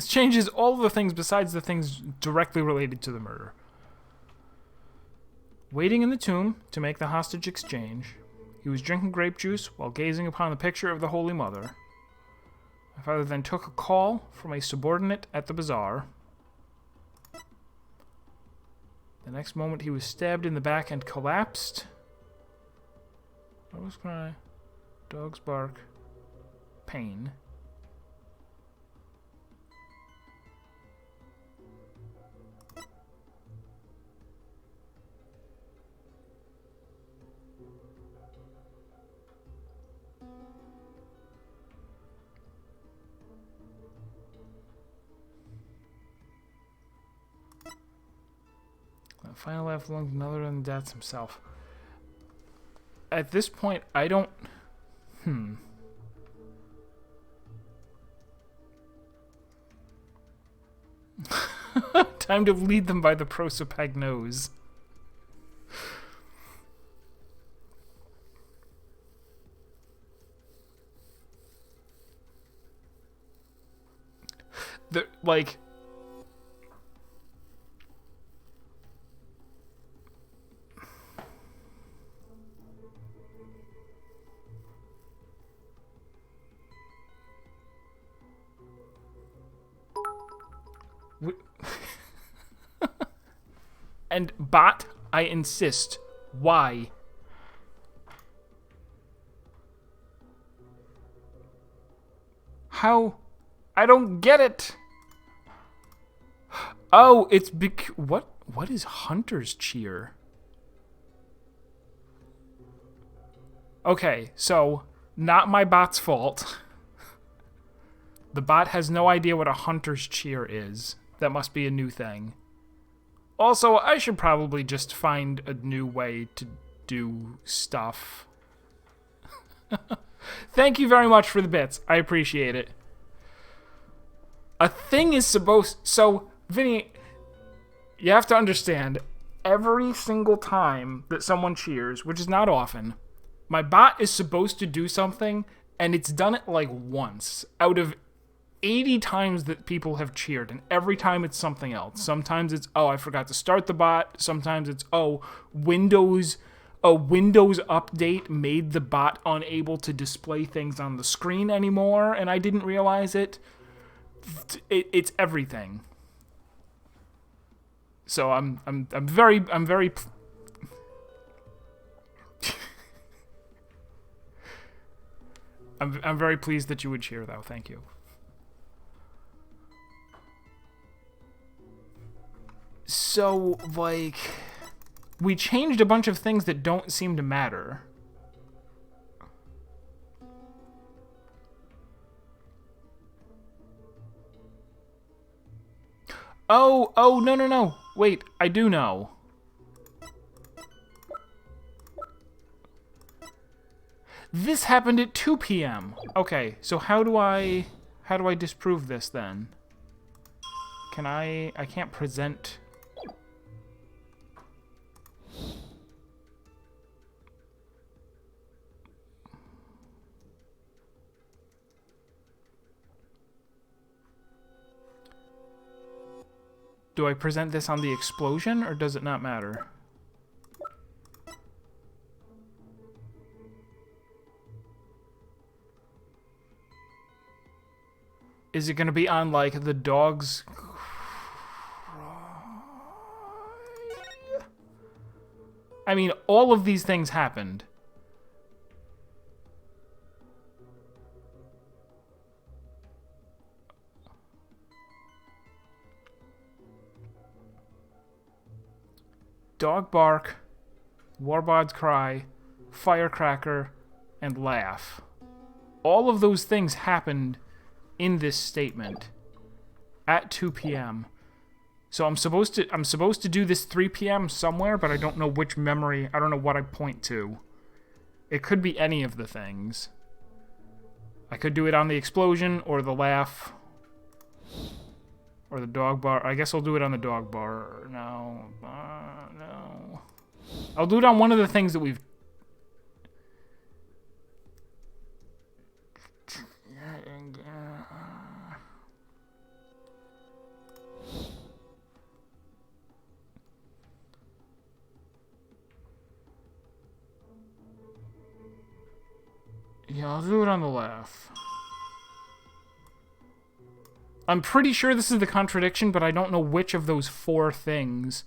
This changes all the things besides the things directly related to the murder. Waiting in the tomb to make the hostage exchange, he was drinking grape juice while gazing upon the picture of the Holy Mother. My father then took a call from a subordinate at the bazaar. The next moment he was stabbed in the back and collapsed. Dogs cry. Dogs bark. Pain. The final laugh belongs to another than death himself. At this point, I don't... Time to lead them by the prosopagnosia. The, like... And bot, I insist. Why? How? I don't get it. Oh, it's what? What is Hunter's cheer? Okay, so not my bot's fault. The bot has no idea what a Hunter's cheer is. That must be a new thing. Also, I should probably just find a new way to do stuff. Thank you very much for the bits. I appreciate it. A thing is supposed... So, Vinny, you have to understand, every single time that someone cheers, which is not often, my bot is supposed to do something, and it's done it like once out of 80 times that people have cheered, and every time it's something else. Sometimes it's, oh, I forgot to start the bot. Sometimes it's, oh, a Windows update made the bot unable to display things on the screen anymore, and I didn't realize it. It's everything. So I'm very I'm very pleased that you would cheer, though. Thank you. So, like, we changed a bunch of things that don't seem to matter. Oh, no. Wait, I do know. This happened at 2 p.m. Okay, so how do I disprove this then? Can I can't present... Do I present this on the explosion, or does it not matter? Is it going to be on, like, the dog's... I mean, all of these things happened. Dog bark, Warbod's cry, firecracker, and laugh. All of those things happened in this statement at 2 p.m. So I'm supposed to do this 3 p.m. somewhere, but I don't know which memory. I don't know what I point to. It could be any of the things. I could do it on the explosion or the laugh or the dog bar. I guess I'll do it on the dog bar. No. No. I'll do it on one of the things that we've... Yeah, I'll do it on the left. I'm pretty sure this is the contradiction, but I don't know which of those 4 things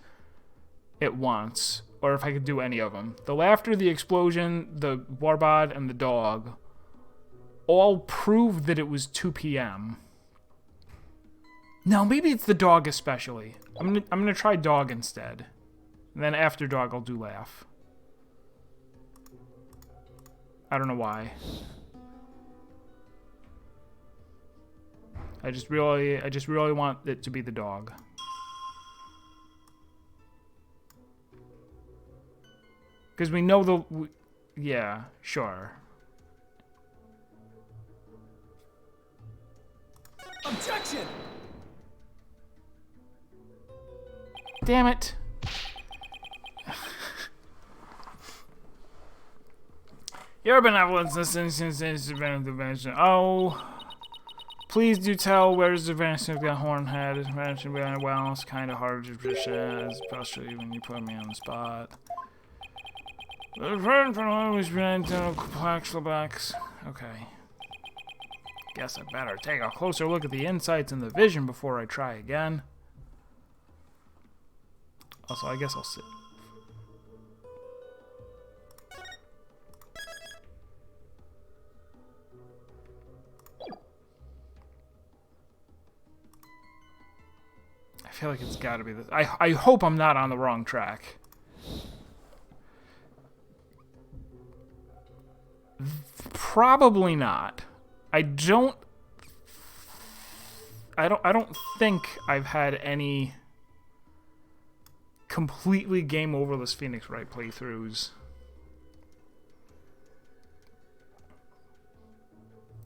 it wants. Or if I could do any of them. The laughter, the explosion, the warbot, and the dog all proved that it was 2 p.m. No, maybe it's the dog especially. I'm gonna try dog instead. And then after dog, I'll do laugh. I don't know why. I just really want it to be the dog. Because we know yeah, sure. Objection! Damn it. Your benevolence, this instance is intervention. Oh, please do tell where's the vanishing of the horn head. It's mentioned behind well, it's kind of hard to predict, especially when you put me on the spot. The friend from always been complex. Okay. Guess I better take a closer look at the insights and the vision before I try again. Also, I guess I'll sit. I feel like it's gotta be this. I hope I'm not on the wrong track. Probably not. I don't think I've had any completely game overless Phoenix Wright playthroughs.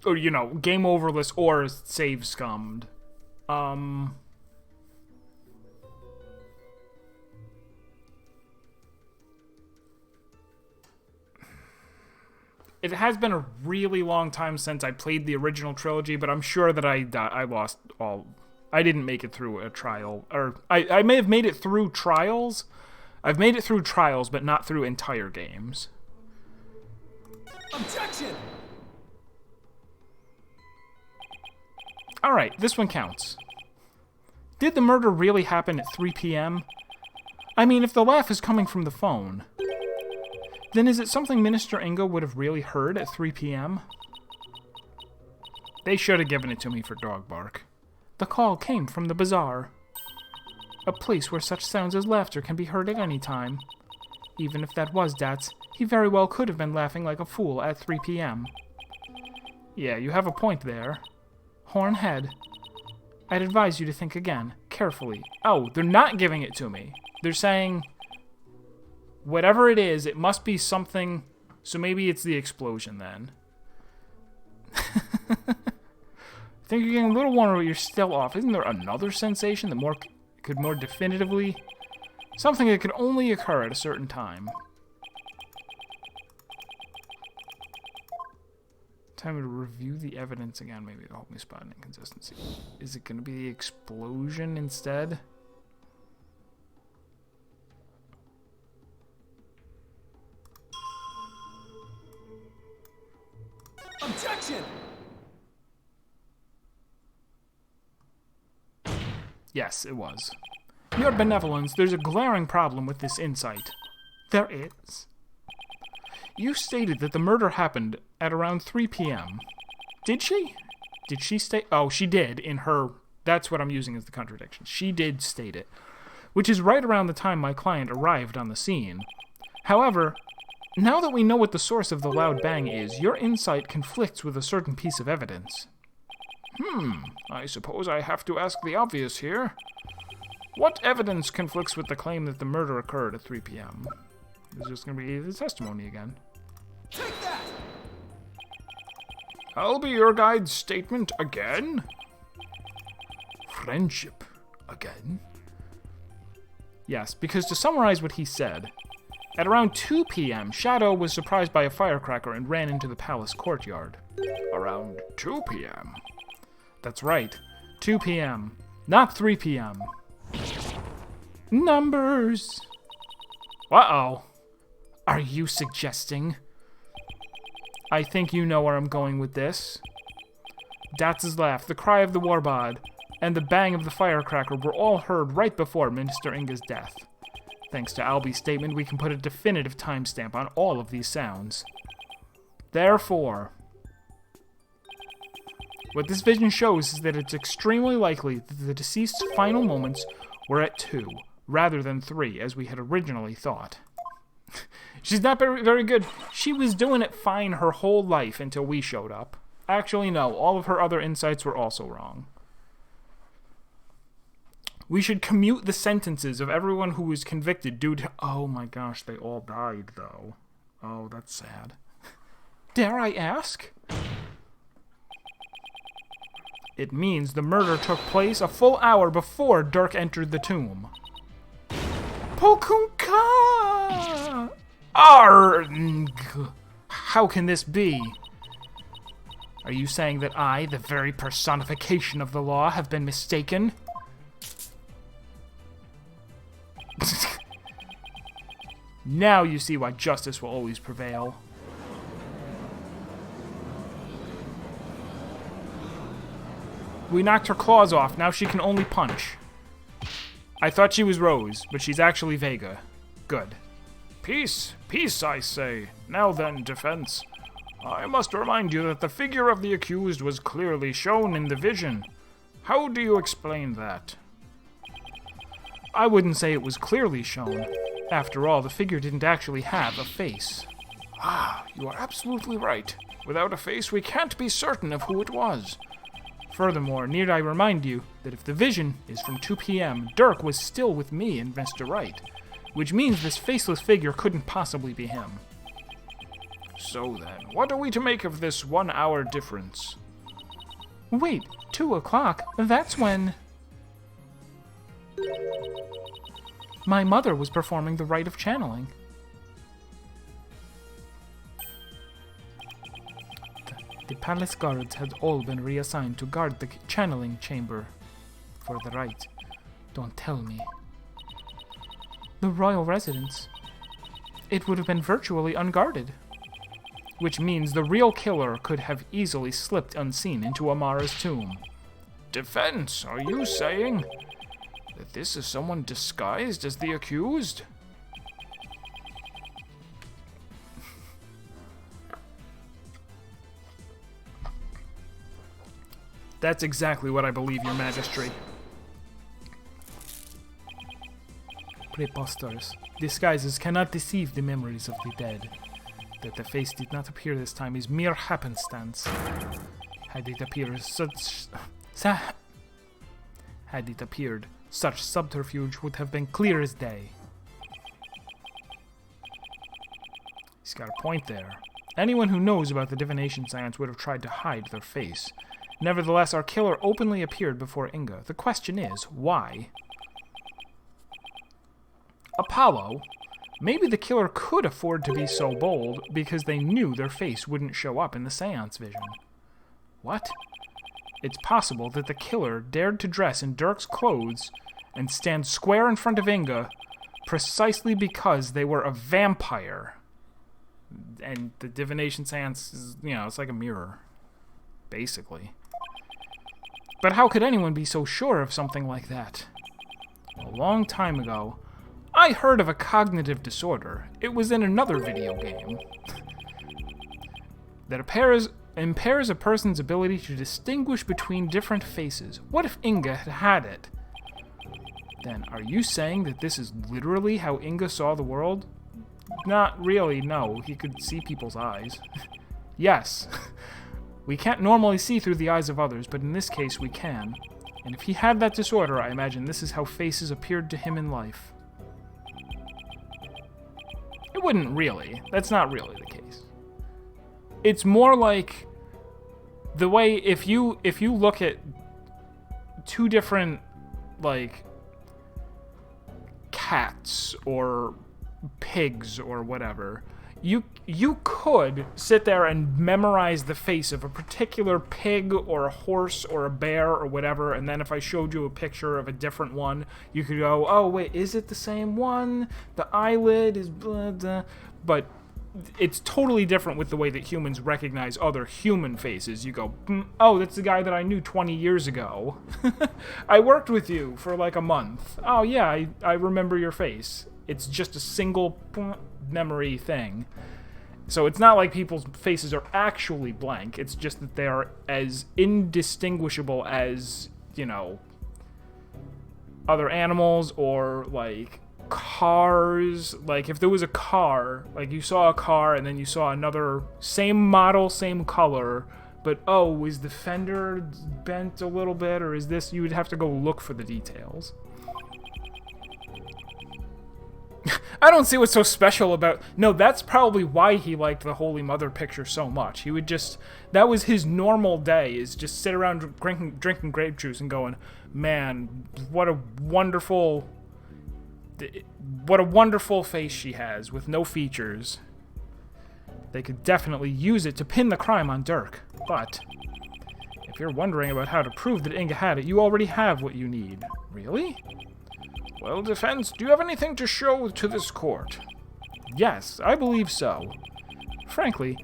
Or, you know, game overless or save scummed. It has been a really long time since I played the original trilogy, but I'm sure that I lost all. I didn't make it through a trial, or I may have made it through trials. I've made it through trials, but not through entire games. Objection! All right, this one counts. Did the murder really happen at 3 p.m.? I mean, if the laugh is coming from the phone, then is it something Minister Ingo would have really heard at 3 p.m.? They should have given it to me for dog bark. The call came from the bazaar, a place where such sounds as laughter can be heard at any time. Even if that was Dats, he very well could have been laughing like a fool at 3 p.m. Yeah, you have a point there. Hornhead. I'd advise you to think again, carefully. Oh, they're not giving it to me. They're saying, whatever it is, it must be something. So maybe it's the explosion then. I think you're getting a little warmer, but you're still off. Isn't there another sensation that could more definitively? Something that could only occur at a certain time. Time to review the evidence again. Maybe it'll help me spot an inconsistency. Is it going to be the explosion instead? Objection! Yes, it was. Your benevolence, there's a glaring problem with this insight. There is. You stated that the murder happened at around 3 p.m. Did she? Did she state? Oh, she did in her. That's what I'm using as the contradiction. She did state it, which is right around the time my client arrived on the scene. However, now that we know what the source of the loud bang is, your insight conflicts with a certain piece of evidence. I suppose I have to ask the obvious here. What evidence conflicts with the claim that the murder occurred at 3 p.m.? It's just going to be the testimony again. Take that! I'll be your guide's statement again. Friendship again? Yes, because to summarize what he said, at around 2 p.m., Shadow was surprised by a firecracker and ran into the palace courtyard. Around 2 p.m.? That's right, 2 p.m., not 3 p.m. Numbers! Uh-oh. Are you suggesting? I think you know where I'm going with this. Datz's laugh, the cry of the warbod, and the bang of the firecracker were all heard right before Minister Inga's death. Thanks to Albie's statement, we can put a definitive timestamp on all of these sounds. Therefore, what this vision shows is that it's extremely likely that the deceased's final moments were at 2, rather than 3, as we had originally thought. She's not very good. She was doing it fine her whole life until we showed up. Actually, no. All of her other insights were also wrong. We should commute the sentences of everyone who was convicted due to... Oh my gosh, they all died, though. Oh, that's sad. Dare I ask? It means the murder took place a full hour before Dirk entered the tomb. Pokunka! Arg! How can this be? Are you saying that I, the very personification of the law, have been mistaken? Now you see why justice will always prevail. We knocked her claws off, now she can only punch. I thought she was Rose, but she's actually Vega. Good. Peace, peace, I say. Now then, defense. I must remind you that the figure of the accused was clearly shown in the vision. How do you explain that? I wouldn't say it was clearly shown. After all, the figure didn't actually have a face. Ah, you are absolutely right. Without a face, we can't be certain of who it was. Furthermore, need I remind you that if the vision is from 2 p.m., Dirk was still with me and Mr. Wright, which means this faceless figure couldn't possibly be him. So then, what are we to make of this 1 hour difference? Wait, 2 o'clock? That's when... My mother was performing the rite of channeling. The palace guards had all been reassigned to guard the channeling chamber for the rite. Don't tell me. The royal residence. It would have been virtually unguarded. Which means the real killer could have easily slipped unseen into Amara's tomb. Defense, are you saying that this is someone disguised as the accused? That's exactly what I believe, Your Majesty. Preposterous. Disguises cannot deceive the memories of the dead. That the face did not appear this time is mere happenstance. Had it appeared, such subterfuge would have been clear as day. He's got a point there. Anyone who knows about the divination science would have tried to hide their face. Nevertheless, our killer openly appeared before Inga. The question is, why? Apollo? Maybe the killer could afford to be so bold because they knew their face wouldn't show up in the seance vision. What? It's possible that the killer dared to dress in Dirk's clothes and stand square in front of Inga precisely because they were a vampire. And the divination seance is, it's like a mirror. Basically. But how could anyone be so sure of something like that? A long time ago, I heard of a cognitive disorder. It was in another video game. That impairs a person's ability to distinguish between different faces. What if Inga had had it? Then, are you saying that this is literally how Inga saw the world? Not really, no. He could see people's eyes. Yes. We can't normally see through the eyes of others, but in this case we can. And if he had that disorder, I imagine this is how faces appeared to him in life. It wouldn't really. That's not really the case. It's more like the way if you look at two different, like, cats or pigs or whatever, you could sit there and memorize the face of a particular pig or a horse or a bear or whatever, and then if I showed you a picture of a different one, you could go, oh wait, is it the same one? The eyelid is blah, blah. But it's totally different with the way that humans recognize other human faces. You go, oh, that's the guy that I knew 20 years ago. I worked with you for like a month. Oh, yeah, I remember your face. It's just a single memory thing. So it's not like people's faces are actually blank. It's just that they are as indistinguishable as, you know, other animals or, like, cars. Like, if there was a car, like, you saw a car and then you saw another, same model, same color, but, oh, is the fender bent a little bit, or is this, you would have to go look for the details. I don't see what's so special about... No, that's probably why he liked the Holy Mother picture so much. He would just... That was his normal day, is just sit around drinking grape juice and going, man, what a wonderful face she has, with no features. They could definitely use it to pin the crime on Dirk. But, if you're wondering about how to prove that Inga had it, you already have what you need. Really? Well, defense, do you have anything to show to this court? Yes, I believe so. Frankly,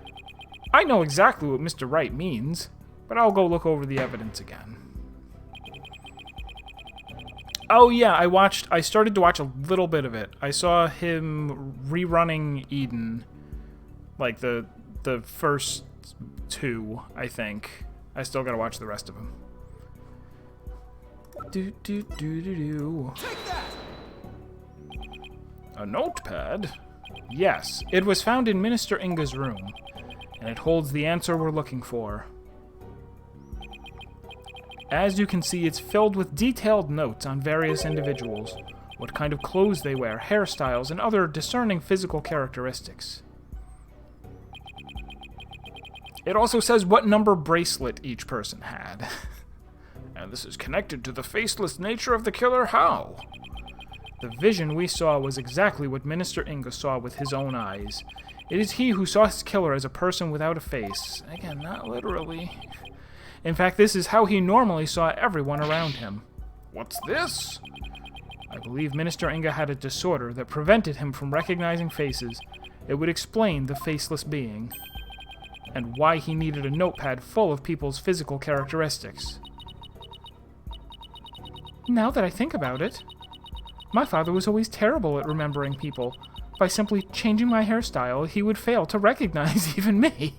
I know exactly what Mr. Wright means, but I'll go look over the evidence again. Oh yeah, I started to watch a little bit of it. I saw him rerunning Eden, like the first two, I think. I still gotta watch the rest of them. Take that! A notepad? Yes, it was found in Minister Inga's room, and it holds the answer we're looking for. As you can see, it's filled with detailed notes on various individuals, what kind of clothes they wear, hairstyles, and other discerning physical characteristics. It also says what number bracelet each person had. And this is connected to the faceless nature of the killer. How? The vision we saw was exactly what Minister Inga saw with his own eyes. It is he who saw his killer as a person without a face. Again, not literally. In fact, this is how he normally saw everyone around him. What's this? I believe Minister Inga had a disorder that prevented him from recognizing faces. It would explain the faceless being, and why he needed a notepad full of people's physical characteristics. Now that I think about it, my father was always terrible at remembering people. By simply changing my hairstyle, he would fail to recognize even me.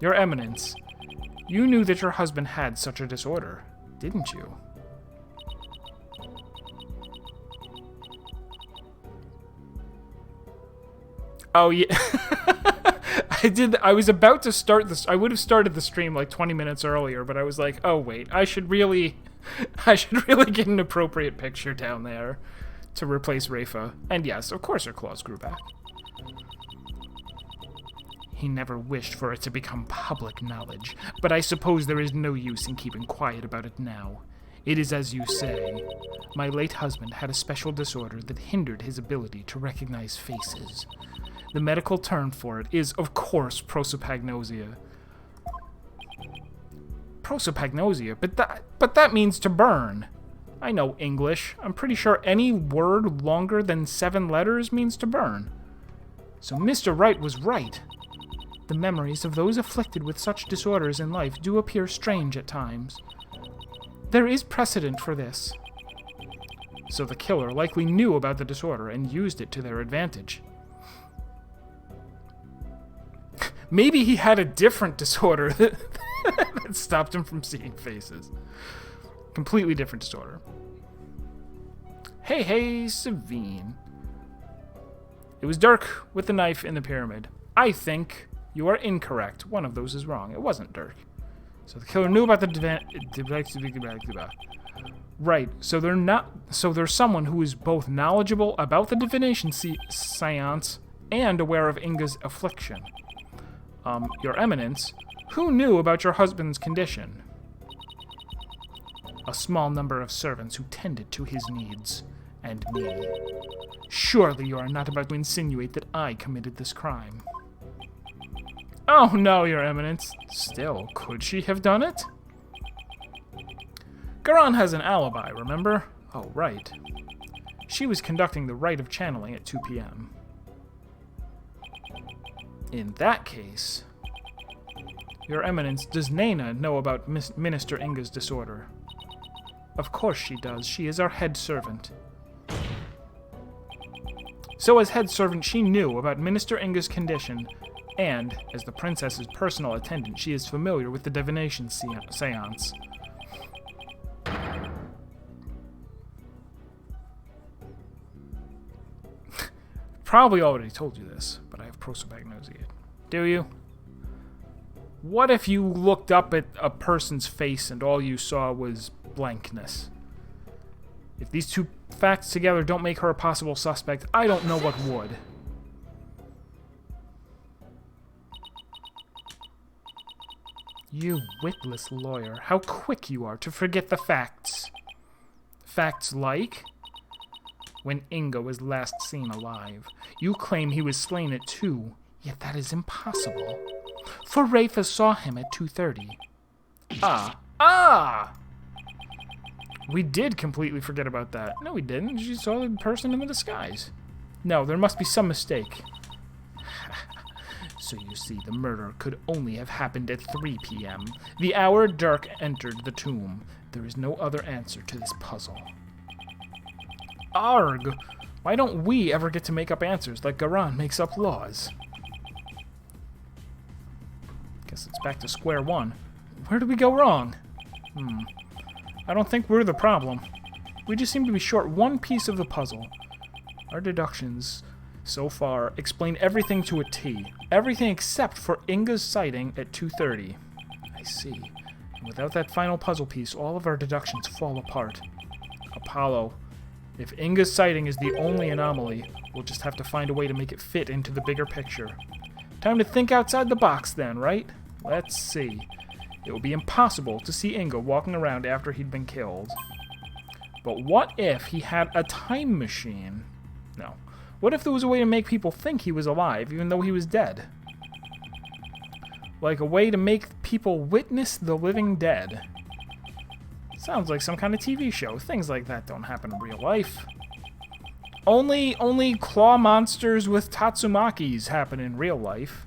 Your Eminence, you knew that your husband had such a disorder, didn't you? Oh, yeah. I was about to start this. I would have started the stream like 20 minutes earlier, but I was like, oh, wait, I should really get an appropriate picture down there to replace Rafa. And yes, of course her claws grew back. He never wished for it to become public knowledge, but I suppose there is no use in keeping quiet about it now. It is as you say. My late husband had a special disorder that hindered his ability to recognize faces. The medical term for it is, of course, prosopagnosia. Prosopagnosia? But that means to burn. I know English. I'm pretty sure any word longer than 7 letters means to burn. So Mr. Wright was right. The memories of those afflicted with such disorders in life do appear strange at times. There is precedent for this. So the killer likely knew about the disorder and used it to their advantage. Maybe he had a different disorder that stopped him from seeing faces. Completely different disorder. Hey, Savine. It was Dirk with the knife in the pyramid. I think you are incorrect. One of those is wrong. It wasn't Dirk. So the killer knew about the right. So there's someone who is both knowledgeable about the divination seance and aware of Inga's affliction. Your Eminence, who knew about your husband's condition? A small number of servants who tended to his needs, and me. Surely you are not about to insinuate that I committed this crime. Oh no, Your Eminence. Still, could she have done it? Khura'in has an alibi, remember? Oh, right. She was conducting the rite of channeling at 2 p.m. In that case, Your Eminence, does Nana know about Minister Inga's disorder? Of course she does. She is our head servant. So as head servant, she knew about Minister Inga's condition, and, as the princess's personal attendant, she is familiar with the divination seance. Probably already told you this, but I have prosopagnosia. Do you? What if you looked up at a person's face and all you saw was blankness? If these two facts together don't make her a possible suspect, I don't know what would. You witless lawyer, how quick you are to forget the facts. Facts like when Inga was last seen alive. You claim he was slain at 2, yet that is impossible. For Rafa saw him at 2:30. We did completely forget about that. No, we didn't. She saw the person in the disguise. No, there must be some mistake. So you see, the murder could only have happened at 3 p.m., the hour Dirk entered the tomb. There is no other answer to this puzzle. Arg! Why don't we ever get to make up answers like Garan makes up laws? Guess it's back to square one. Where did we go wrong? I don't think we're the problem. We just seem to be short one piece of the puzzle. Our deductions so far explain everything to a T. Everything except for Inga's sighting at 2:30. I see. And without that final puzzle piece, all of our deductions fall apart. Apollo, if Inga's sighting is the only anomaly, we'll just have to find a way to make it fit into the bigger picture. Time to think outside the box then, right? Let's see. It would be impossible to see Inga walking around after he'd been killed. But what if he had a time machine? No. What if there was a way to make people think he was alive, even though he was dead? Like a way to make people witness the living dead. Sounds like some kind of TV show. Things like that don't happen in real life. Only claw monsters with Tatsumakis happen in real life.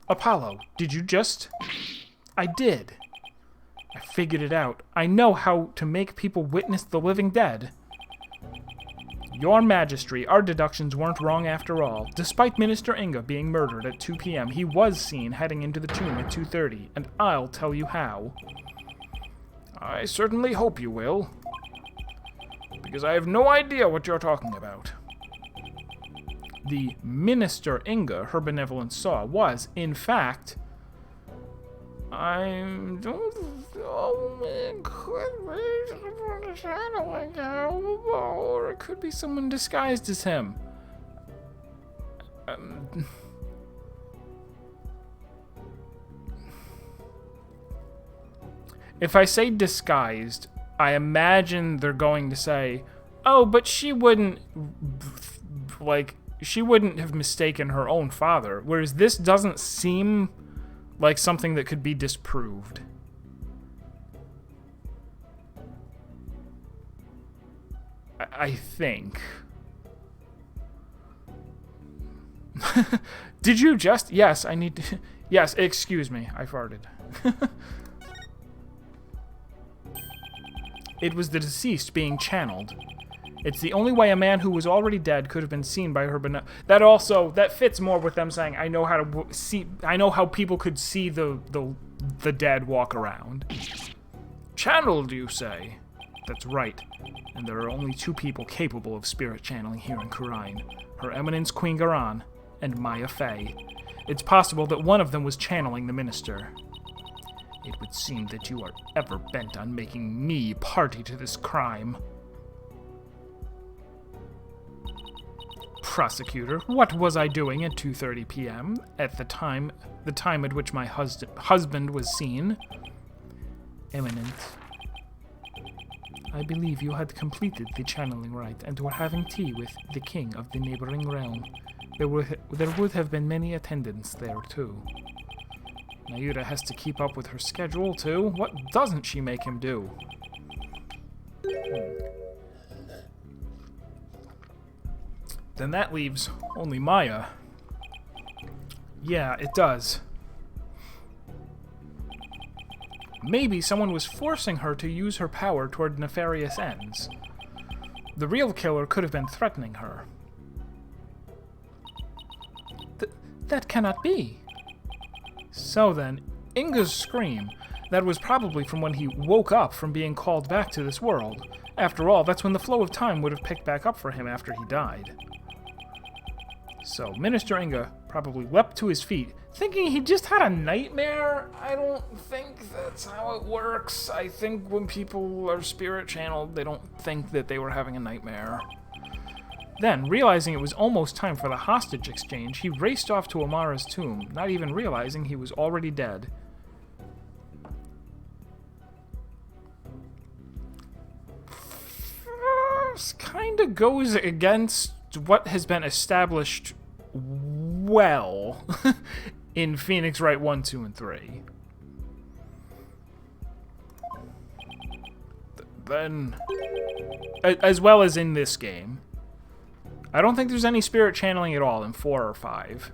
Apollo, did you just... I did. I figured it out. I know how to make people witness the living dead. Your Majesty, our deductions weren't wrong after all. Despite Minister Inga being murdered at 2 p.m., he was seen heading into the tomb at 2:30, and I'll tell you how. I certainly hope you will. Because I have no idea what you're talking about. The Minister Inga her benevolence saw was, in fact... I don't know, it could be someone channeling him, or it could be someone disguised as him. If I say disguised, I imagine they're going to say, oh, but she wouldn't, like, she wouldn't have mistaken her own father, whereas this doesn't seem like something that could be disproved. I think. Did you just... Yes, I need to... Yes, excuse me, I farted. It was the deceased being channeled. It's the only way a man who was already dead could have been seen by her that fits more with them saying, I know how to see... I know how people could see the dead walk around. Channeled, you say? That's right. And there are only 2 people capable of spirit channeling here in Khura'in. Her Eminence Queen Garan and Maya Fey. It's possible that one of them was channeling the minister. It would seem that you are ever bent on making me party to this crime. Prosecutor, what was I doing at 2:30 p.m. at the time at which my husband was seen? Eminence, I believe you had completed the channeling rite and were having tea with the king of the neighboring realm. There would have been many attendants there too. Nayuta has to keep up with her schedule too. What doesn't she make him do? Then that leaves only Maya. Yeah, it does. Maybe someone was forcing her to use her power toward nefarious ends. The real killer could have been threatening her. That cannot be. So then, Inga's scream, that was probably from when he woke up from being called back to this world. After all, that's when the flow of time would have picked back up for him after he died. So, Minister Inga probably leapt to his feet, thinking he just had a nightmare. I don't think that's how it works. I think when people are spirit channeled, they don't think that they were having a nightmare. Then, realizing it was almost time for the hostage exchange, he raced off to Amara's tomb, not even realizing he was already dead. This kinda goes against what has been established well in Phoenix Wright 1, 2, and 3. Then, as well as in this game. I don't think there's any spirit channeling at all in 4 or 5.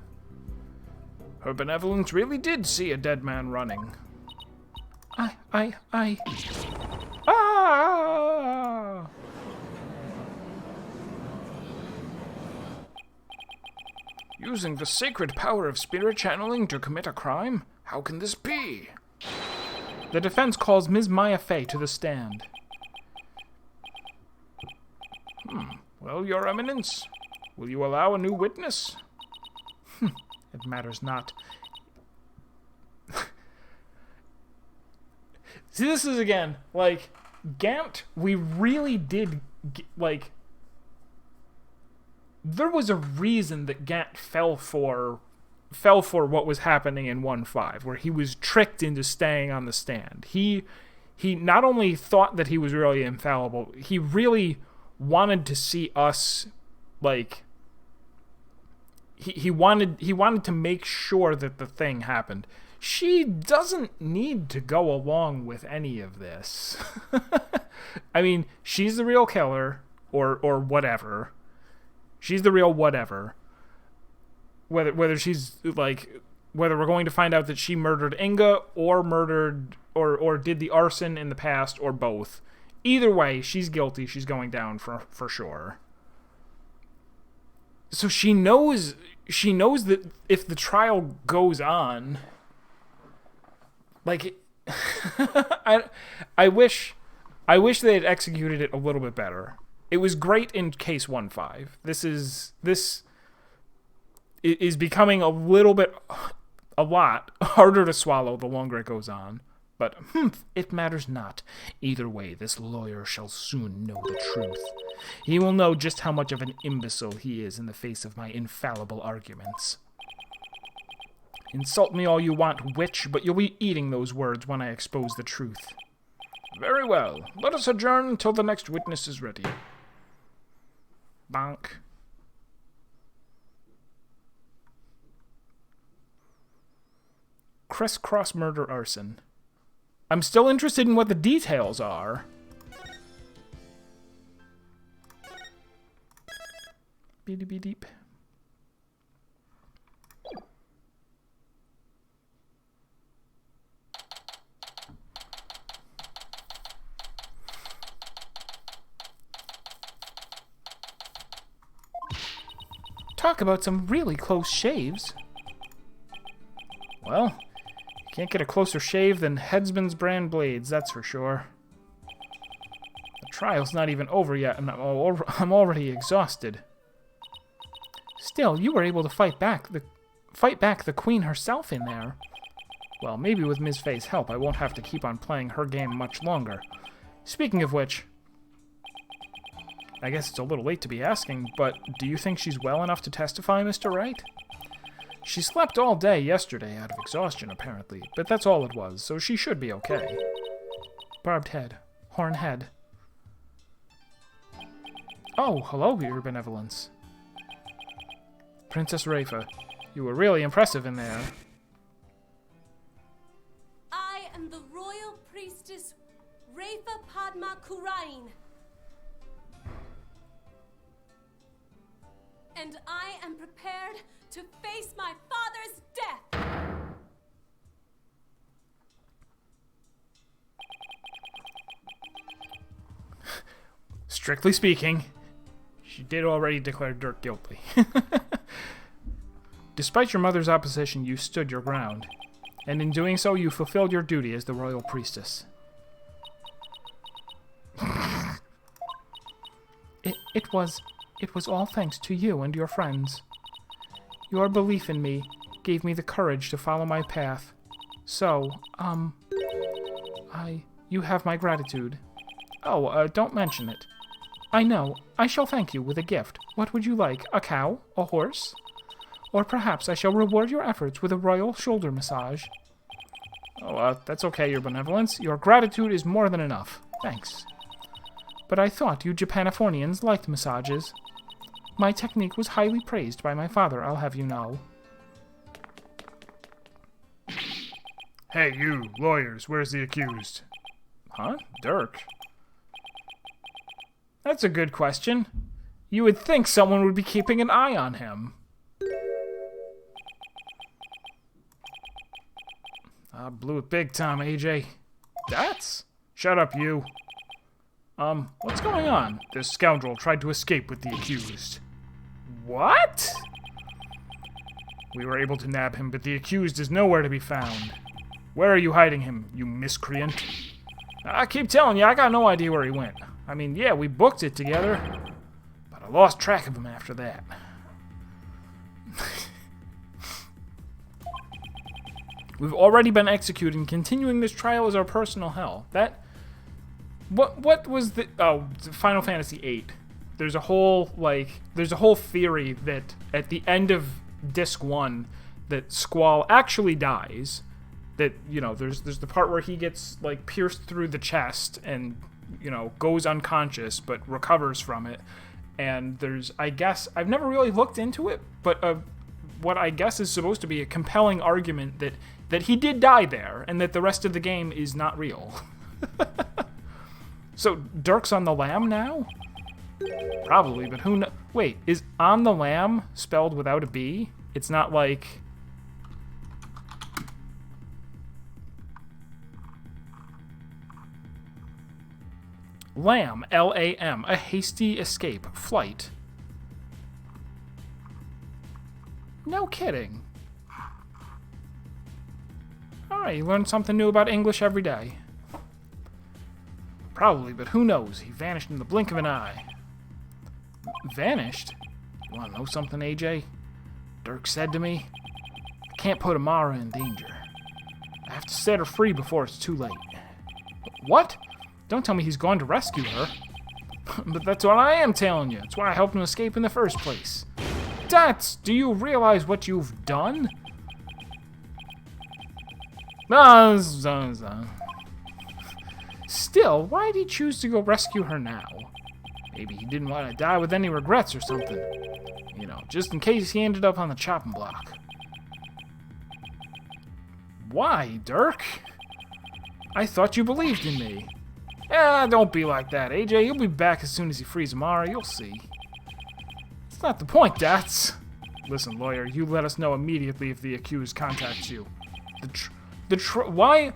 Her benevolence really did see a dead man running. Ah! Using the sacred power of spirit channeling to commit a crime? How can this be? The defense calls Ms. Maya Fey to the stand. Well, Your Eminence, will you allow a new witness? It matters not. See, this is again, like, Gant, we really did, like, there was a reason that Gant fell for what was happening in 1.5, where he was tricked into staying on the stand. He not only thought that he was really infallible, he really wanted to see us, like, he wanted to make sure that the thing happened. She doesn't need to go along with any of this. I mean, she's the real killer, or whatever. She's the real whatever. Whether she's, like, whether we're going to find out that she murdered Inga, or murdered, or did the arson in the past, or both. Either way, she's guilty. She's going down for sure. So she knows that if the trial goes on, like, I wish they had executed it a little bit better. It was great in case 1.5. This is becoming a lot harder to swallow the longer it goes on. But, it matters not. Either way, this lawyer shall soon know the truth. He will know just how much of an imbecile he is in the face of my infallible arguments. Insult me all you want, witch, but you'll be eating those words when I expose the truth. Very well. Let us adjourn until the next witness is ready. Bonk. Crisscross murder arson. I'm still interested in what the details are. Beep. Talk about some really close shaves. Well, can't get a closer shave than Headsman's brand blades, that's for sure. The trial's not even over yet, and I'm already exhausted. Still, you were able to fight back the queen herself in there. Well, maybe with Ms. Fey's help, I won't have to keep on playing her game much longer. Speaking of which, I guess it's a little late to be asking, but do you think she's well enough to testify, Mr. Wright? She slept all day yesterday out of exhaustion, apparently, but that's all it was, so she should be okay. Barbed head. Horn head. Oh, hello, Your Benevolence. Princess Rafa, you were really impressive in there. I am the royal priestess Rafa Padma Khura'in. and I am prepared to face my father's death. Strictly speaking, she did already declare Dirk guilty. Despite your mother's opposition, you stood your ground, and in doing so, you fulfilled your duty as the royal priestess. It was all thanks to you and your friends. Your belief in me gave me the courage to follow my path. So, you have my gratitude. Oh, don't mention it. I know. I shall thank you with a gift. What would you like? A cow? A horse? Or perhaps I shall reward your efforts with a royal shoulder massage. Oh, that's okay, your benevolence. Your gratitude is more than enough. Thanks. But I thought you Japanifornians liked massages. My technique was highly praised by my father, I'll have you know. Hey, you, lawyers, where's the accused? Huh? Dirk? That's a good question. You would think someone would be keeping an eye on him. I blew it big time, AJ. That's... Shut up, you. What's going on? This scoundrel tried to escape with the accused. What? We were able to nab him, but the accused is nowhere to be found. Where are you hiding him, you miscreant? I keep telling you, I got no idea where he went. I mean, yeah, we booked it together, but I lost track of him after that. We've already been executed, and continuing this trial is our personal hell. What was the... Oh, Final Fantasy VIII. There's a whole theory that at the end of Disc 1, that Squall actually dies. That, you know, there's the part where he gets, like, pierced through the chest and, you know, goes unconscious, but recovers from it. And there's, I guess, I've never really looked into it, but what I guess is supposed to be a compelling argument that he did die there, and that the rest of the game is not real. So, Dirk's on the lam now? Probably, but who knows? Wait, is on the lam spelled without a B? It's not like... Lam, L-A-M, a hasty escape, flight. No kidding. Alright, you learn something new about English every day. Probably, but who knows? He vanished in the blink of an eye. Vanished? You want to know something, AJ? Dirk said to me, I can't put Amara in danger. I have to set her free before it's too late. What? Don't tell me he's gone to rescue her. But that's what I am telling you. It's why I helped him escape in the first place. Do you realize what you've done? Still, why'd he choose to go rescue her now? Maybe he didn't want to die with any regrets or something. You know, just in case he ended up on the chopping block. Why, Dirk? I thought you believed in me. Don't be like that, AJ. He'll be back as soon as he frees Amara. You'll see. It's not the point, Dats. Listen, lawyer, you let us know immediately if the accused contacts you. Why?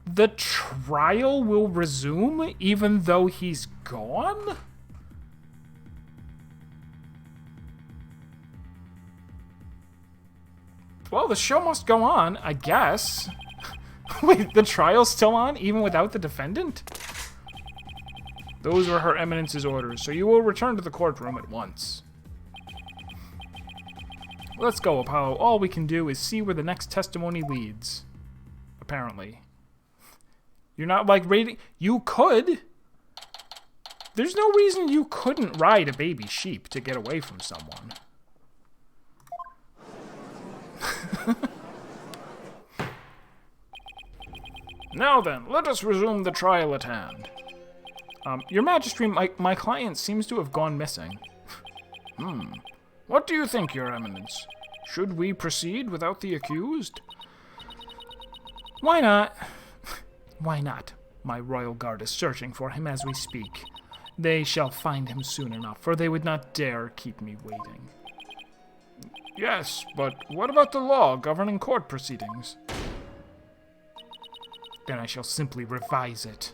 The trial will resume even though he's gone? Well, the show must go on, I guess. Wait, the trial's still on even without the defendant? Those were Her Eminence's orders, so you will return to the courtroom at once. Let's go, Apollo. All we can do is see where the next testimony leads. Apparently. You're not, like, raiding... You could! There's no reason you couldn't ride a baby sheep to get away from someone. Now then, let us resume the trial at hand. Your Majesty, my client seems to have gone missing. What do you think, Your Eminence? Should we proceed without the accused? Why not? Why not? My royal guard is searching for him as we speak. They shall find him soon enough, for they would not dare keep me waiting. Yes, but what about the law governing court proceedings? Then I shall simply revise it.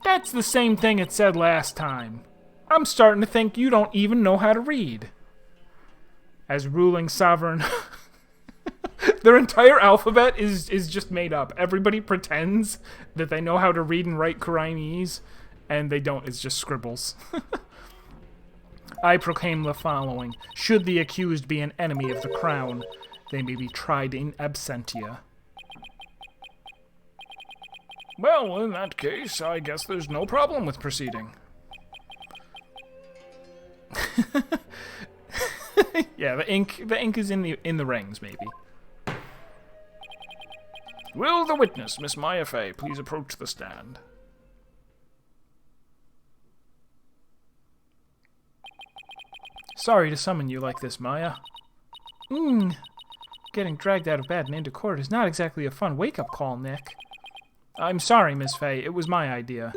That's the same thing it said last time. I'm starting to think you don't even know how to read. As ruling sovereign... Their entire alphabet is just made up. Everybody pretends that they know how to read and write Khura'inese, and they don't. It's just scribbles. I proclaim the following. Should the accused be an enemy of the crown, they may be tried in absentia. Well, in that case, I guess there's no problem with proceeding. Yeah, the ink is in the rings, maybe. Will the witness, Miss Maya Fey, please approach the stand? Sorry to summon you like this, Maya. Getting dragged out of bed and into court is not exactly a fun wake-up call, Nick. I'm sorry, Miss Fey. It was my idea.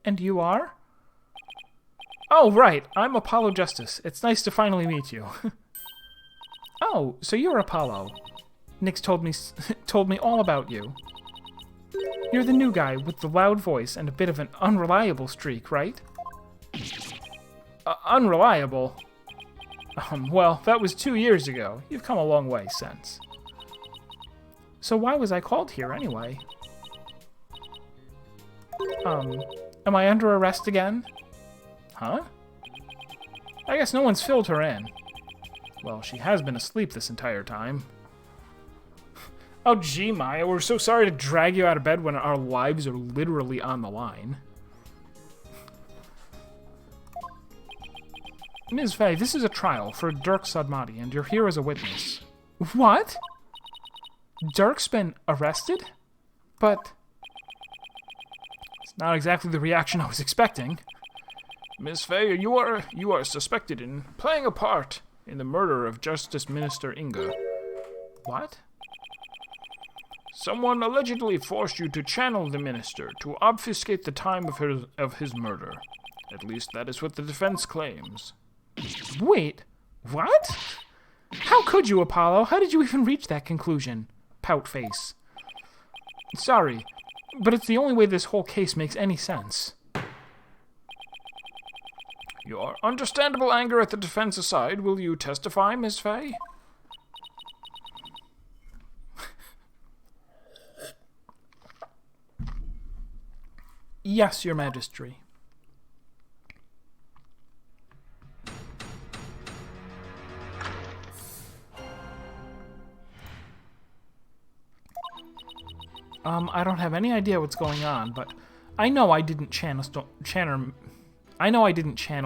And you are? Oh, right. I'm Apollo Justice. It's nice to finally meet you. Oh, so you're Apollo. Nick's told me all about you. You're the new guy with the loud voice and a bit of an unreliable streak, right? Unreliable? Well, that was 2 years ago. You've come a long way since. So why was I called here anyway? Am I under arrest again? Huh? I guess no one's filled her in. Well, she has been asleep this entire time. Oh, gee, Maya, we're so sorry to drag you out of bed when our lives are literally on the line. Ms. Fey, this is a trial for Dirk Sadmati, and you're here as a witness. What? Dirk's been arrested? But... It's not exactly the reaction I was expecting. Ms. Fey, you are suspected in playing a part in the murder of Justice Minister Inga. What? Someone allegedly forced you to channel the minister to obfuscate the time of his murder. At least that is what the defense claims. Wait, what? How could you, Apollo? How did you even reach that conclusion? Pout face. Sorry, but it's the only way this whole case makes any sense. Your understandable anger at the defense aside, will you testify, Ms. Fey? Yes, Your Majesty. I don't have any idea what's going on, but I know I didn't channel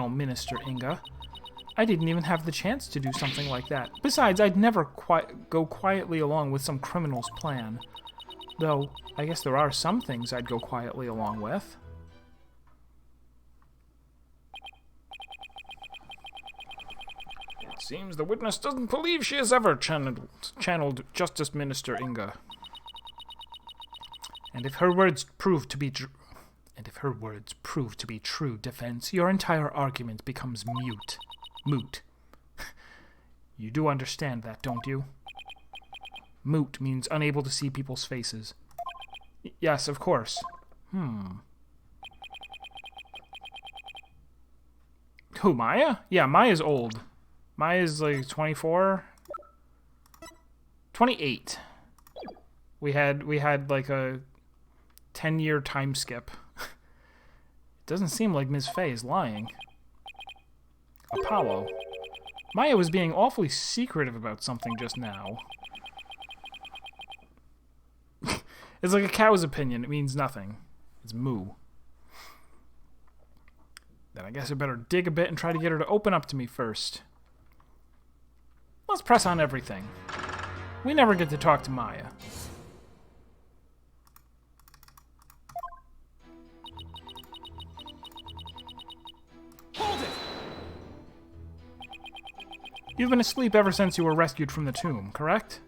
Minister Inga. I didn't even have the chance to do something like that. Besides, I'd never go quietly along with some criminal's plan. Though, I guess there are some things I'd go quietly along with. It seems the witness doesn't believe she has ever channeled Justice Minister Inga. And if her words prove to be true defense, your entire argument becomes moot. You do understand that, don't you? Moot means unable to see people's faces. Yes, of course. Who, Maya? Yeah, Maya's old. Maya's like 24? 28. We had like a 10-year time skip. It doesn't seem like Ms. Fey is lying. Apollo. Maya was being awfully secretive about something just now. It's like a cow's opinion. It means nothing. It's moo. Then I guess I better dig a bit and try to get her to open up to me first. Let's press on everything. We never get to talk to Maya. Hold it! You've been asleep ever since you were rescued from the tomb, correct?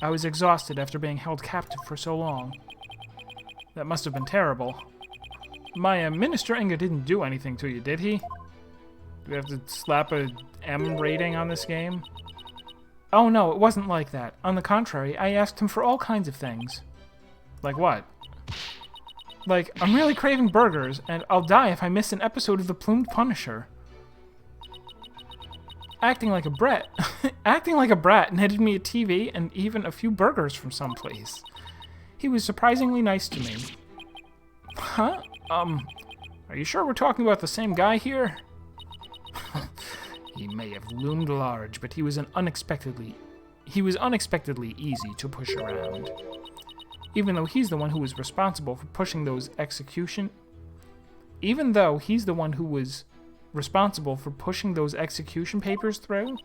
I was exhausted after being held captive for so long. That must have been terrible. Maya, Minister Inga didn't do anything to you, did he? Do we have to slap a M rating on this game? Oh no, it wasn't like that. On the contrary, I asked him for all kinds of things. Like what? Like, I'm really craving burgers, and I'll die if I miss an episode of The Plumed Punisher. Acting like a brat. Acting like a brat netted me a TV and even a few burgers from someplace. He was surprisingly nice to me. Huh? Are you sure we're talking about the same guy here? He may have loomed large, but he was unexpectedly easy to push around. Even though he's the one who was responsible for pushing those execution papers through?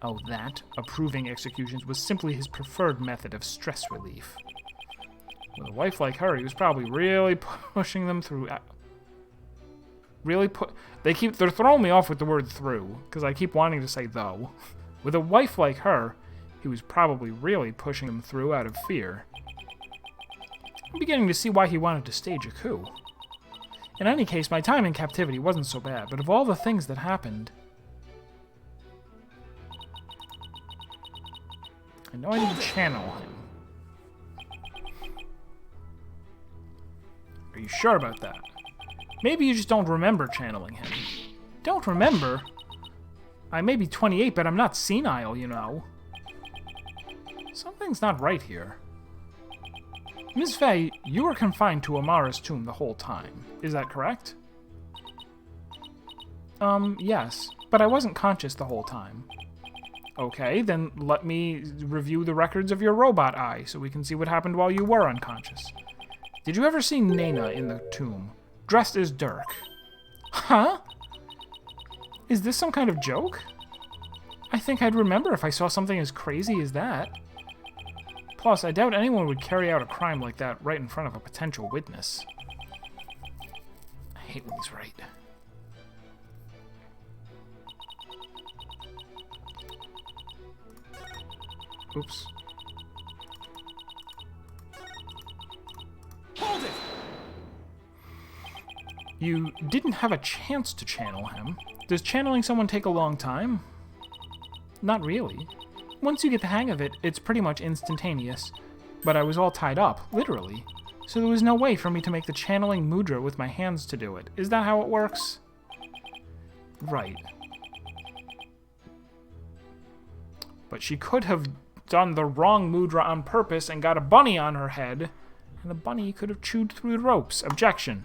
Oh, that, approving executions, was simply his preferred method of stress relief. With a wife like her, he was probably really pushing them through. They're throwing me off with the word through, because I keep wanting to say though. With a wife like her, he was probably really pushing them through out of fear. I'm beginning to see why he wanted to stage a coup. In any case, my time in captivity wasn't so bad, but of all the things that happened... I know I need to channel him. Are you sure about that? Maybe you just don't remember channeling him. Don't remember? I may be 28, but I'm not senile, you know. Something's not right here. Ms. Faye, you were confined to Amara's tomb the whole time. Is that correct? Yes. But I wasn't conscious the whole time. Okay, then let me review the records of your robot eye so we can see what happened while you were unconscious. Did you ever see Nena in the tomb, dressed as Dirk? Huh? Is this some kind of joke? I think I'd remember if I saw something as crazy as that. Plus, I doubt anyone would carry out a crime like that right in front of a potential witness. I hate when he's right. Oops. Hold it! You didn't have a chance to channel him. Does channeling someone take a long time? Not really. Once you get the hang of it, it's pretty much instantaneous. But I was all tied up, literally. So there was no way for me to make the channeling mudra with my hands to do it. Is that how it works? Right. But she could have done the wrong mudra on purpose and got a bunny on her head, and the bunny could have chewed through the ropes. Objection.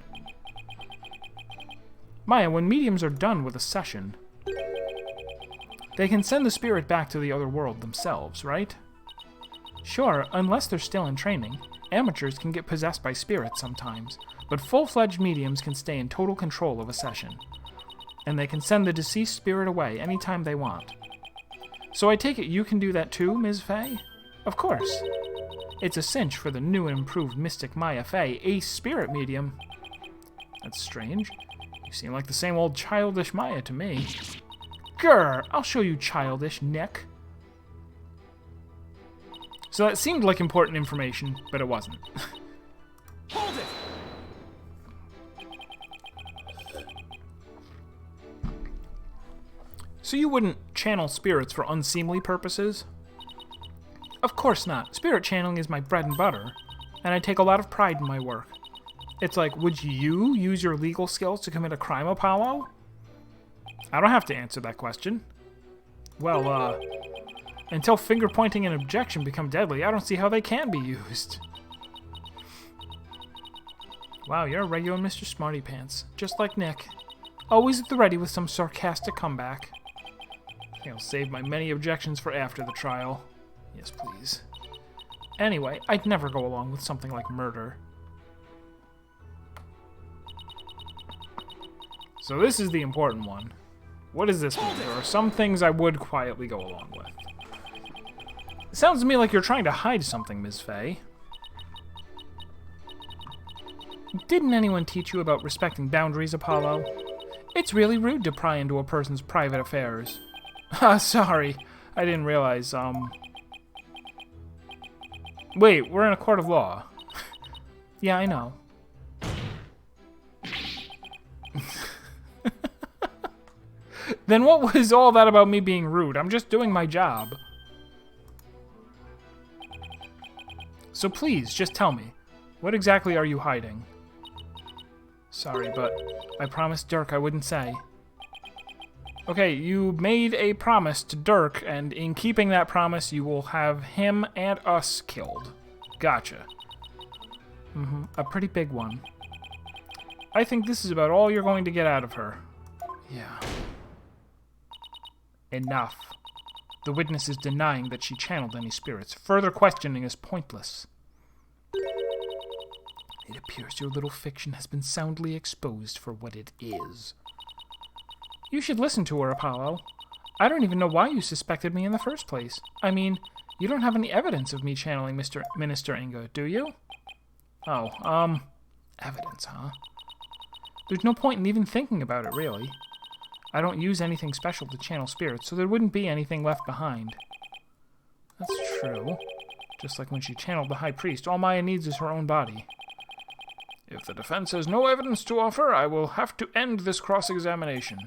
Maya, when mediums are done with a session, they can send the spirit back to the other world themselves, right? Sure, unless they're still in training. Amateurs can get possessed by spirits sometimes, but full-fledged mediums can stay in total control of a session. And they can send the deceased spirit away anytime they want. So I take it you can do that too, Ms. Faye? Of course. It's a cinch for the new and improved mystic Maya Faye, a spirit medium. That's strange. You seem like the same old childish Maya to me. Grr, I'll show you childish, Nick. So that seemed like important information, but it wasn't. Hold it! So you wouldn't channel spirits for unseemly purposes? Of course not. Spirit channeling is my bread and butter, and I take a lot of pride in my work. It's like, would you use your legal skills to commit a crime, Apollo? I don't have to answer that question. Well, until finger pointing and objection become deadly, I don't see how they can be used. Wow, you're a regular Mr. Smarty Pants, just like Nick. Always at the ready with some sarcastic comeback. I'll save my many objections for after the trial. Yes, please. Anyway, I'd never go along with something like murder. So this is the important one. What does this mean? There are some things I would quietly go along with. It sounds to me like you're trying to hide something, Ms. Faye. Didn't anyone teach you about respecting boundaries, Apollo? It's really rude to pry into a person's private affairs. Sorry. I didn't realize, Wait, we're in a court of law. Yeah, I know. Then what was all that about me being rude? I'm just doing my job. So please, just tell me. What exactly are you hiding? Sorry, but I promised Dirk I wouldn't say. Okay, you made a promise to Dirk, and in keeping that promise, you will have him and us killed. Gotcha. A pretty big one. I think this is about all you're going to get out of her. Yeah. Enough. The witness is denying that she channeled any spirits. Further questioning is pointless. It appears your little fiction has been soundly exposed for what it is. You should listen to her, Apollo. I don't even know why you suspected me in the first place. I mean, you don't have any evidence of me channeling Minister Inga, do you? Oh, evidence, huh? There's no point in even thinking about it, really. I don't use anything special to channel spirits, so there wouldn't be anything left behind. That's true. Just like when she channeled the High Priest, all Maya needs is her own body. If the defense has no evidence to offer, I will have to end this cross-examination.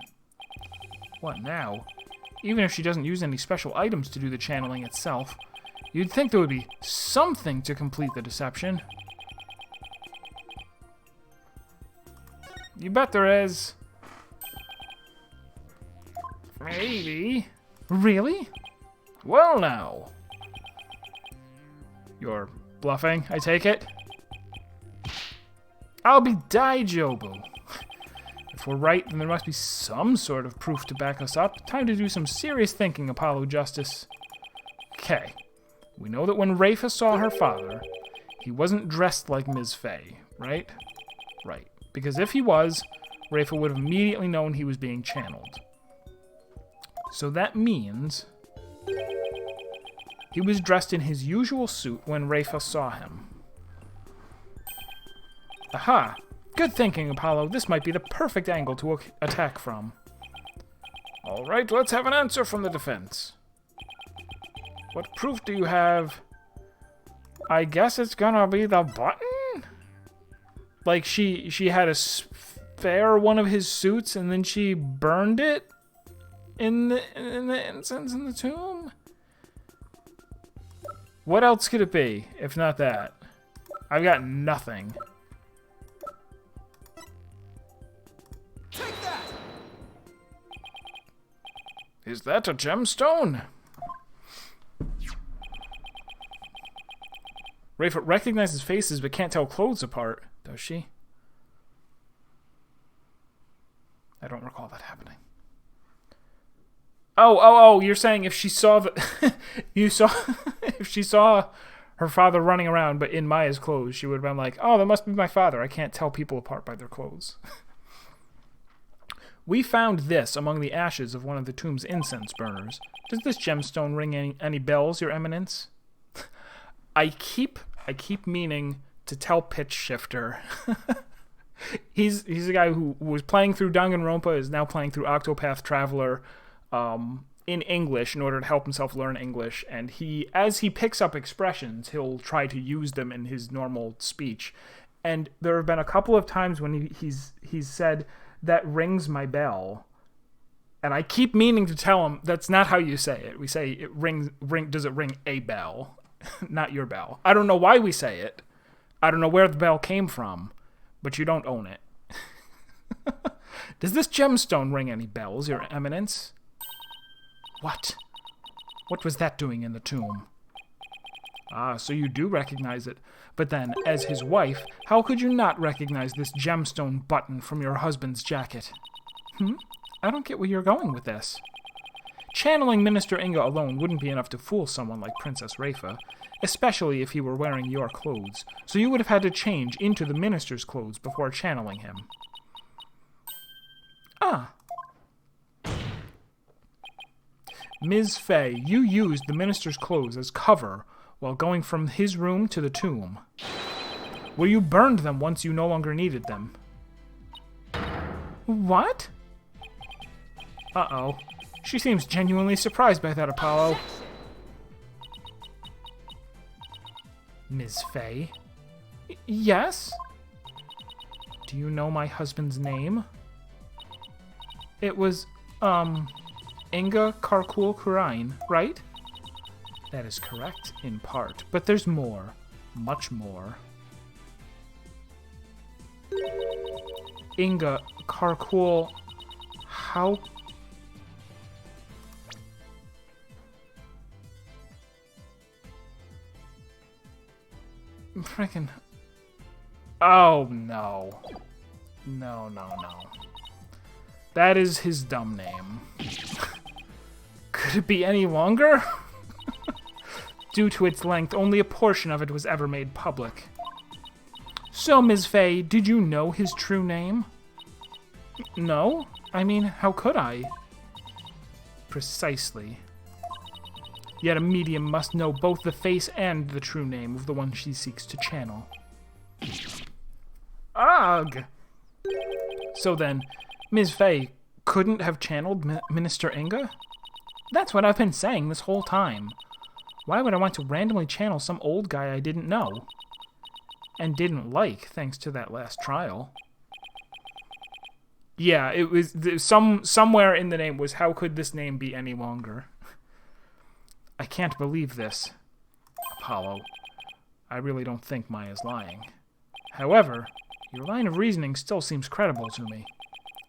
What now? Even if she doesn't use any special items to do the channeling itself, you'd think there would be something to complete the deception. You bet there is. Maybe. Really? Well now. You're bluffing, I take it? I'll be Daijobu. If we're right, then there must be some sort of proof to back us up. Time to do some serious thinking, Apollo Justice. Okay. We know that when Rafa saw her father, he wasn't dressed like Ms. Fey, right? Right. Because if he was, Rafa would have immediately known he was being channeled. So that means he was dressed in his usual suit when Rafa saw him. Aha! Good thinking, Apollo. This might be the perfect angle to attack from. All right, let's have an answer from the defense. What proof do you have? I guess it's gonna be the button? Like she had a spare one of his suits and then she burned it in the incense in the tomb? What else could it be, if not that? I've got nothing. Take that! Is that a gemstone? Rafa recognizes faces but can't tell clothes apart, does she? I don't recall that happening. Oh, you're saying if she saw the... if she saw her father running around but in Maya's clothes, she would have been like, oh, that must be my father. I can't tell people apart by their clothes. We found this among the ashes of one of the tomb's incense burners. Does this gemstone ring any bells, Your Eminence? I keep meaning to tell Pitch Shifter. He's a guy who was playing through Danganronpa, is now playing through Octopath Traveler in English in order to help himself learn English. And as he picks up expressions, he'll try to use them in his normal speech. And there have been a couple of times when he's said, that rings my bell. And I keep meaning to tell him, that's not how you say it. We say, does it ring a bell? Not your bell. I don't know why we say it. I don't know where the bell came from. But you don't own it. Does this gemstone ring any bells, Your Eminence? What? What was that doing in the tomb? Ah, so you do recognize it. But then, as his wife, how could you not recognize this gemstone button from your husband's jacket? I don't get where you're going with this. Channeling Minister Inga alone wouldn't be enough to fool someone like Princess Rafa, especially if he were wearing your clothes, so you would have had to change into the minister's clothes before channeling him. Ah. Ms. Fey, you used the minister's clothes as cover while going from his room to the tomb, where you burned them once you no longer needed them. What? Uh-oh. She seems genuinely surprised by that, Apollo. Ms. Fey? Yes? Do you know my husband's name? It was, Inga Karkul Khura'in, right? That is correct, in part. But there's more. Much more. Inga Karkul... How... Frickin'... Oh, no. No. That is his dumb name. Could it be any longer? Due to its length, only a portion of it was ever made public. So, Ms. Fey, did you know his true name? No? I mean, how could I? Precisely. Yet a medium must know both the face and the true name of the one she seeks to channel. Ugh! So then, Ms. Fey couldn't have channeled Minister Inga? That's what I've been saying this whole time. Why would I want to randomly channel some old guy I didn't know? And didn't like, thanks to that last trial. Yeah, it was somewhere in the name was, how could this name be any longer? I can't believe this, Apollo. I really don't think Maya's lying. However, your line of reasoning still seems credible to me.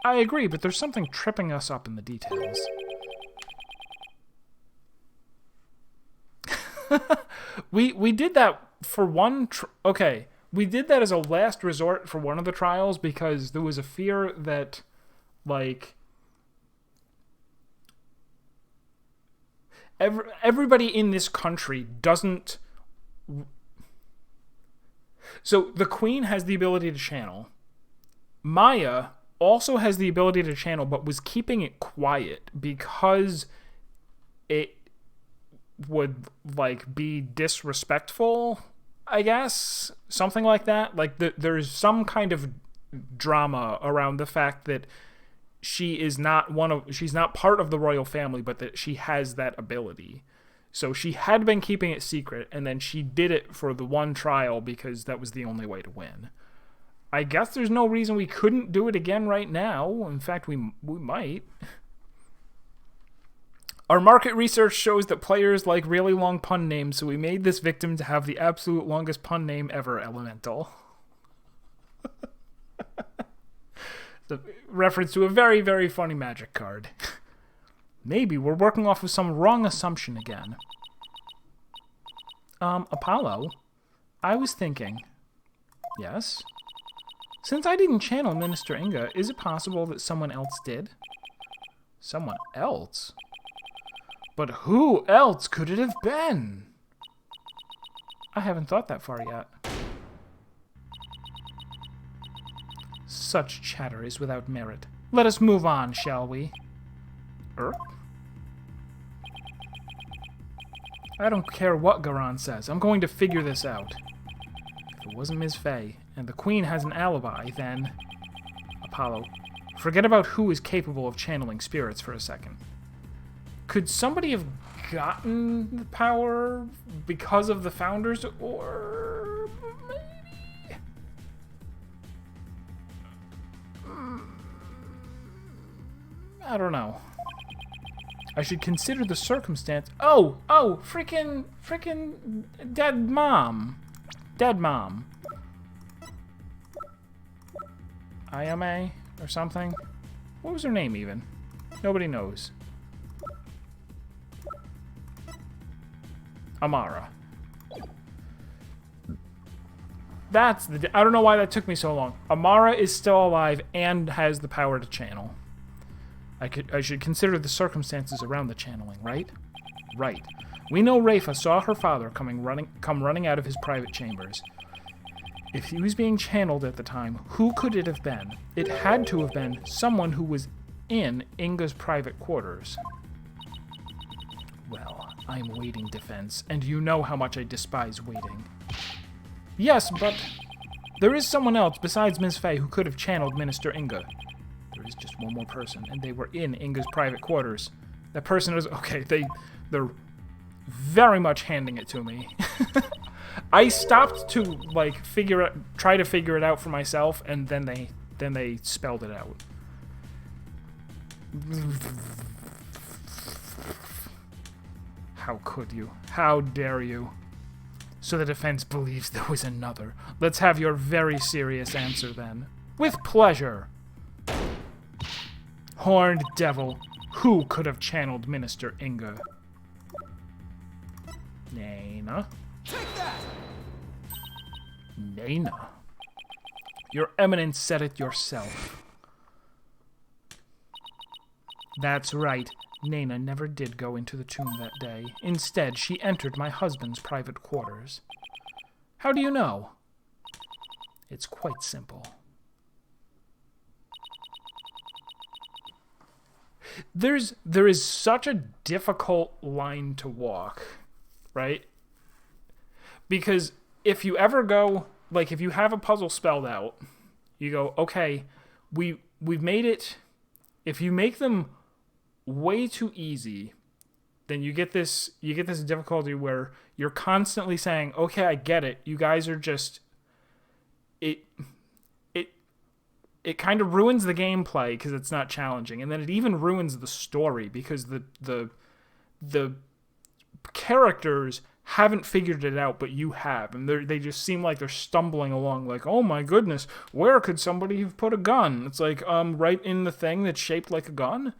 I agree, but there's something tripping us up in the details. We did that for one... Okay, we did that as a last resort for one of the trials because there was a fear that, like... Everybody in this country doesn't... So, the Queen has the ability to channel. Maya also has the ability to channel, but was keeping it quiet because it would, like, be disrespectful, I guess? Something like that. Like, there's some kind of drama around the fact that she is not she's not part of the royal family, but that she has that ability. So she had been keeping it secret, and then she did it for the one trial because that was the only way to win. I guess there's no reason we couldn't do it again right now. In fact, we might. Our market research shows that players like really long pun names, so we made this victim to have the absolute longest pun name ever, Elemental. It's a reference to a very, very funny Magic card. Maybe we're working off of some wrong assumption again. Apollo, I was thinking... Yes? Since I didn't channel Minister Inga, is it possible that someone else did? Someone else? But who else could it have been? I haven't thought that far yet. Such chatter is without merit. Let us move on, shall we? I don't care what Garan says. I'm going to figure this out. If it wasn't Ms. Fey, and the Queen has an alibi, then... Apollo, forget about who is capable of channeling spirits for a second. Could somebody have gotten the power because of the Founders, or... maybe... I don't know. I should consider the circumstance. Oh, freaking dead mom. Ayame or something. What was her name even? Nobody knows. Amara. That's the... I don't know why that took me so long. Amara is still alive and has the power to channel. I should consider the circumstances around the channeling, right? Right. We know Rafa saw her father come running out of his private chambers. If he was being channeled at the time, who could it have been? It had to have been someone who was in Inga's private quarters. Well, I'm waiting defense, and you know how much I despise waiting. Yes, but there is someone else besides Ms. Fey who could have channeled Minister Inga. There is just one more person, and they were in Inga's private quarters. That person is... Okay, they're very much handing it to me. I stopped to like try to figure it out for myself, and then they spelled it out. How could you? How dare you? So the defense believes there was another. Let's have your very serious answer then. With pleasure. Horned devil, who could have channeled Minister Inga? Nana? Take that! Nana? Your Eminence said it yourself. That's right. Nana never did go into the tomb that day. Instead, she entered my husband's private quarters. How do you know? It's quite simple. There is such a difficult line to walk, right? Because if you ever go, like if you have a puzzle spelled out, you go, okay, we've made it. If you make them way too easy, then you get this difficulty where you're constantly saying, okay, I get it. You guys are just it kind of ruins the gameplay because it's not challenging, and then it even ruins the story because the characters haven't figured it out, but you have, and they just seem like they're stumbling along, like, oh my goodness, where could somebody have put a gun? It's like, right in the thing that's shaped like a gun.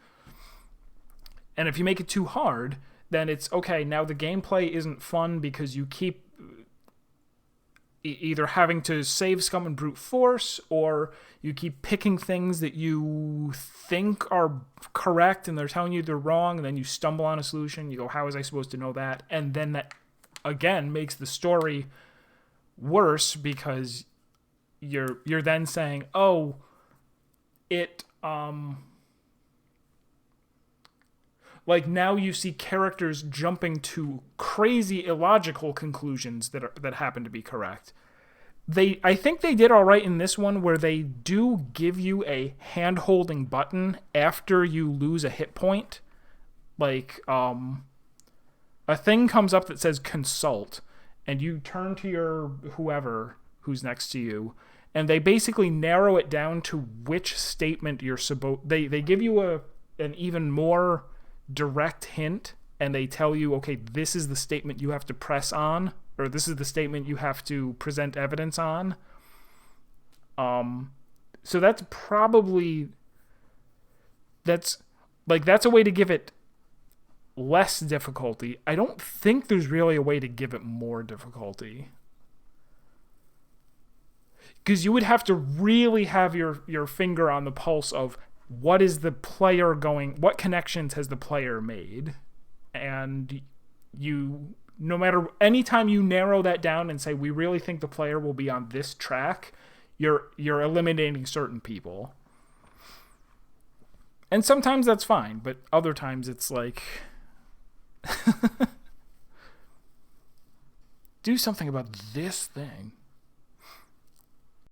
And if you make it too hard, then it's okay. Now the gameplay isn't fun because you keep either having to save scum and brute force, or you keep picking things that you think are correct and they're telling you they're wrong, and then you stumble on a solution. You go, how was I supposed to know that? And then that again makes the story worse because you're then saying, oh, it like now you see characters jumping to crazy illogical conclusions that happen to be correct. I think they did all right in this one where they do give you a hand-holding button after you lose a hit point. Like, a thing comes up that says consult, and you turn to your whoever who's next to you, and they basically narrow it down to which statement you're supposed... They give you an even more direct hint, and they tell you, okay, this is the statement you have to press on, or this is the statement you have to present evidence on. So that's probably... That's a way to give it less difficulty. I don't think there's really a way to give it more difficulty. Because you would have to really have your finger on the pulse of what is the player what connections has the player made? And no matter, anytime you narrow that down and say, we really think the player will be on this track, you're eliminating certain people. And sometimes that's fine, but other times it's like, do something about this thing.